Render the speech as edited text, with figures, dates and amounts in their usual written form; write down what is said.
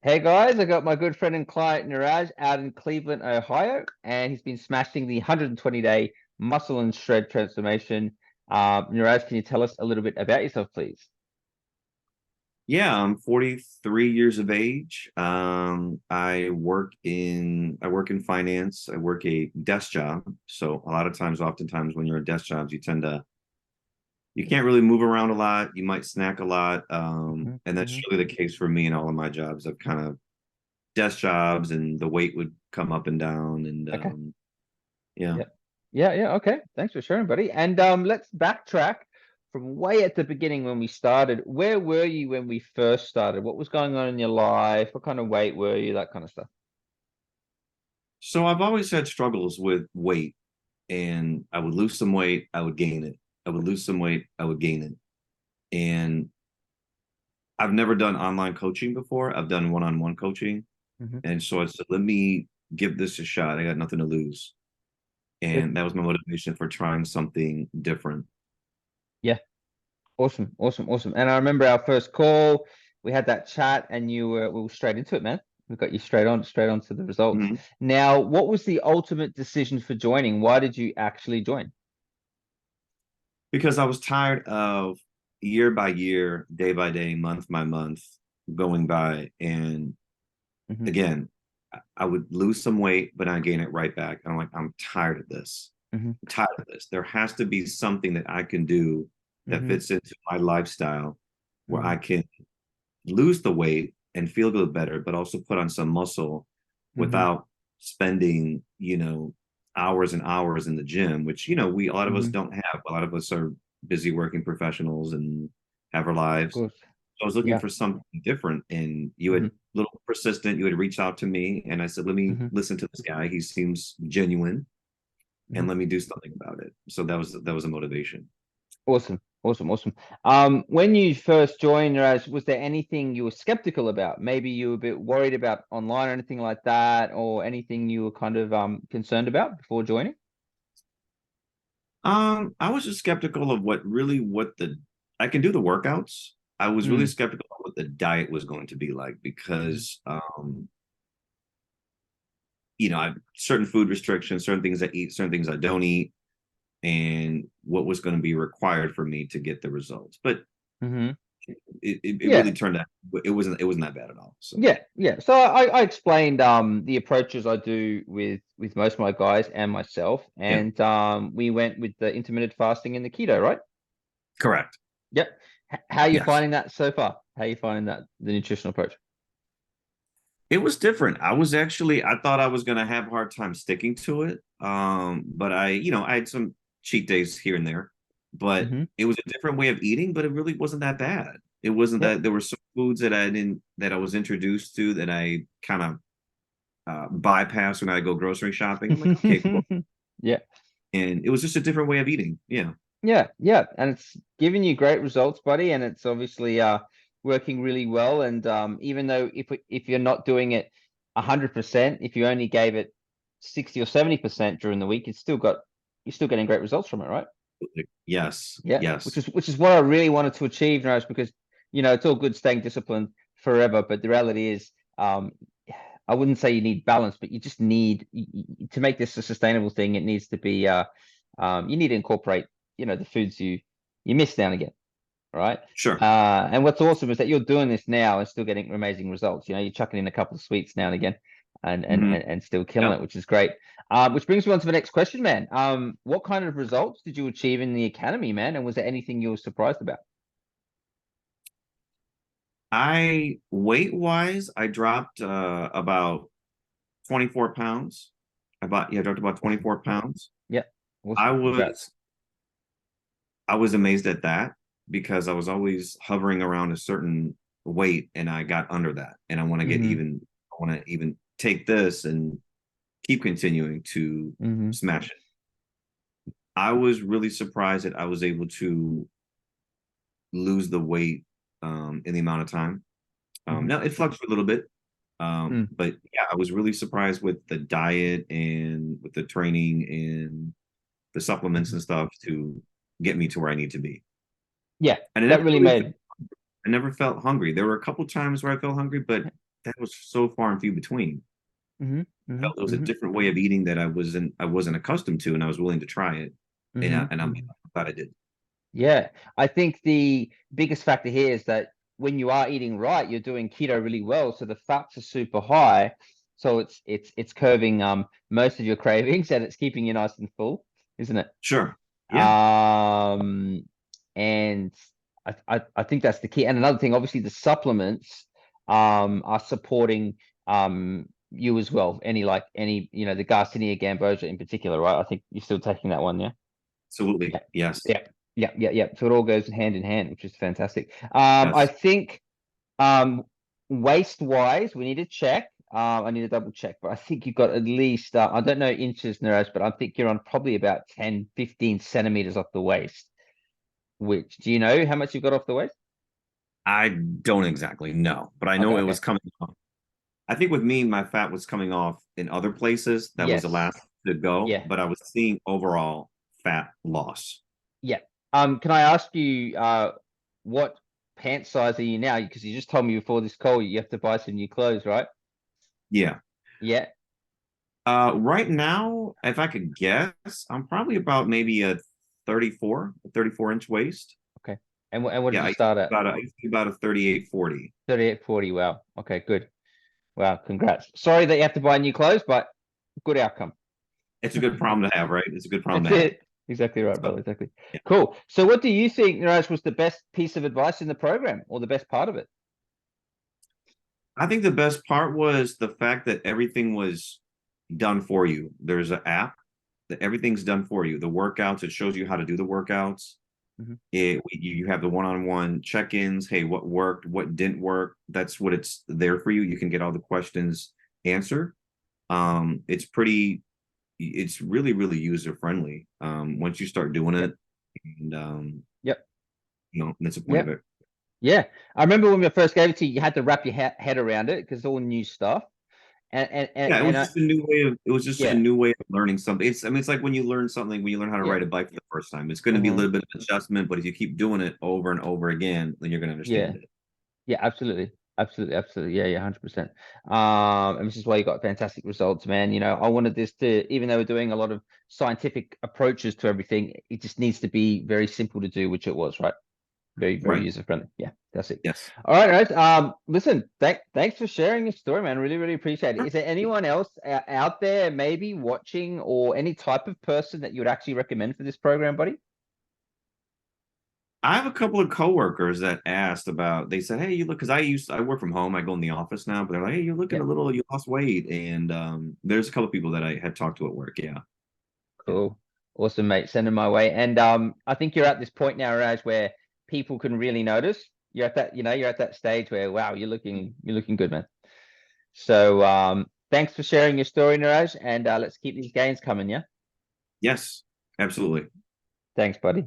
Hey guys, I got my good friend and client Niraj out in Cleveland, Ohio, and he's been smashing the 120-day muscle and shred transformation. Niraj, can you tell us a little bit about yourself, please? Yeah, I'm 43 years of age. I work in finance. I work a desk job. So a lot of times, oftentimes when you're in desk jobs, you can't really move around a lot. You might snack a lot. And that's Hmm. really the case for me in all of my jobs. I've kind of desk jobs and the weight would come up and down and Okay. yeah. Yeah. Yeah. Okay. Thanks for sharing, buddy. And let's backtrack from way at the beginning when we started. Where were you when we first started? What was going on in your life? What kind of weight were you? That kind of stuff. So I've always had struggles with weight and I would lose some weight, I would gain it. I would lose some weight, I would gain it. And I've never done online coaching before. I've done one-on-one coaching. Hmm. And so I said, let me give this a shot. I got nothing to lose. Good. And that was my motivation for trying something different. Yeah. Awesome, awesome, awesome. And I remember our first call, we had that chat and we were straight into it, man. We got you straight on to the results. Mhm. Now, what was the ultimate decision for joining? Why did you actually join? Because I was tired of year by year, day by day, month by month going by. And Hmm. again, I would lose some weight, but I gain it right back. I'm like, I'm tired of this. Hmm. I'm tired of this. There has to be something that I can do that Hmm. fits into my lifestyle where Hmm. I can lose the weight and feel a little better, but also put on some muscle Hmm. without spending, hours and hours in the gym, which, we, a lot of us Hmm. don't have. A lot of us are busy working professionals and have our Of lives. course. So I was looking Yeah. for something different. And you had Hmm. a little persistent, you had reached out to me and I said, let me Hmm. listen to this guy. He seems genuine and Hmm. let me do something about it. So that was a motivation. Awesome. Awesome. Awesome. When you first joined, Raj, was there anything you were skeptical about? Maybe you were a bit worried about online or anything like that, or anything you were kind of concerned about before joining? I was just skeptical of what the I can do the workouts. I was really Mm. skeptical of what the diet was going to be like Mhm. because I have certain food restrictions, certain things I eat, certain things I don't eat, and what was going to be required for me to get the results. But Hmm. it Yeah, really turned out it wasn't that bad at all. So yeah, yeah. So I explained the approaches I do with most of my guys and myself, yeah, and we went with the intermittent fasting and the keto, right? correct. Yep. How are you Yes. finding that so far? How are you finding that the nutritional approach? It was different. I thought I was gonna have a hard time sticking to it. But I had some cheat days here and there, but Hmm. it was a different way of eating, but it really wasn't that bad. It wasn't Yep. that there were some foods that I was introduced to that I kind of bypass when I go grocery shopping. I'm like, okay, cool. Yeah. And it was just a different way of eating. Yeah. Yeah, yeah, and it's giving you great results, buddy, and it's obviously working really well. And even though if you're not doing it 100%, if you only gave it 60 or 70% during the week, you're still getting great results from it, right? Yes. Yeah, which Yes. is what I really wanted to achieve, Niraj, because it's all good staying disciplined forever, but the reality is, I wouldn't say you need balance, but you just need to make this a sustainable thing. It needs to be you need to incorporate, the foods you miss now and again, right? Sure. And what's awesome is that you're doing this now and still getting amazing results. You're chucking in a couple of sweets now and again, Hmm. and still killing Yep. it, which is great. Which brings me on to the next question, man. What kind of results did you achieve in the academy, man? And was there anything you were surprised about? I weight wise, I dropped about 24 pounds. I dropped about Awesome. 24 pounds. Yeah. I Awesome. Congrats. was I was amazed at that because I was always hovering around a certain weight and I got under that. And Hmm. I want to even take this and keep continuing to Hmm. smash it. I was really surprised that I was able to lose the weight in the amount of time. Hmm. Now it fluctuated a little bit, but yeah, I was really surprised with the diet and with the training and the supplements Hmm. and stuff to get me to where I need to be. Yeah, And that really made. I never felt hungry. There were a couple times where I felt hungry, but that was so far and few between. Hmm. I Hmm. felt it was a Hmm. different way of eating that I wasn't accustomed to, and I was willing to try it. Hmm. And I'm Hmm. glad I did. Yeah, I think the biggest factor here is that when you are eating right, you're doing keto really well, so the fats are super high, so it's curving most of your cravings and it's keeping you nice and full, isn't it? Sure. Yeah. Um, and I think that's the key. And another thing, obviously, the supplements are supporting you as well. Any the Garcinia Gamboja in particular, right? I think you're still taking that one, yeah. Absolutely. Yeah, Yes. yeah, yeah, yeah, yeah. So it all goes hand in hand, which is fantastic. I Yes. think waist wise, we need to check. I need to double check, but I think you've got at least I don't know inches, Niraj, but I think you're on probably about 10, 15 centimeters off the waist. Which do you know how much you've got off the waist? I don't exactly know, but I Okay, know it was okay. coming off. I think with me, my fat was coming off in other places. That was the Yes. last to go, Yeah. but I was seeing overall fat loss. Yeah. Can I ask you what pant size are you now? Because you just told me before this call you have to buy some new clothes, right? Yeah. Yeah. Right now, if I could guess, I'm probably about maybe a 34-inch waist. Okay. And what did Yeah, you start at? I used to be about a 38-40. 38.40. Wow. Okay, good. Wow, congrats. Sorry that you have to buy new clothes, but good outcome. It's a good problem to have, right? It's a good problem That's to have. it. Exactly right, So, brother. Exactly. yeah. Cool. So what do you think, Niraj, was the best piece of advice in the program or the best part of it? I think the best part was the fact that everything was done for you. There's an app that everything's done for you. The workouts, it shows you how to do the workouts. Hmm. You have the one-on-one check-ins. Hey, what worked? What didn't work? That's what it's there for you. You can get all the questions answered. It's pretty. It's really, really user friendly. Once you start doing Yep. it, and Yep. that's the point of Yep. it. Yeah. I remember when we first gave it to you, you had to wrap your head around it because it's all new stuff. Yeah, it And was just a new way of. It was just a yeah. new way of learning something. I mean, it's like when you learn something, when you learn how to Yeah. ride a bike for the first time. It's going to be a Hmm. little bit of adjustment, but if you keep doing it over and over again, then you're going to Yeah. understand it. Yeah, absolutely. Absolutely, absolutely. Yeah, yeah, 100%. And this is why you got fantastic results, man. I wanted this to, even though we're doing a lot of scientific approaches to everything, it just needs to be very simple to do, which it was, right? Very, very Right. user friendly. Yeah, that's it. Yes. All right, guys. Listen, thanks for sharing your story, man. Really, really appreciate it. Sure. Is there anyone else out there maybe watching or any type of person that you would actually recommend for this program, buddy? I have a couple of coworkers that asked about. They said, "Hey, you look," because I work from home. I go in the office now, but they're like, "Hey, you're looking a Yep. little. You lost weight." And there's a couple of people that I had talked to at work. Yeah, yeah, Cool. Awesome, mate. Send them my way. And I think you're at this point now, Raj, where people can really notice. You're at that stage where wow, you're looking good, man. So thanks for sharing your story, Niraj, and let's keep these gains coming, yeah? yes, absolutely. Thanks, buddy.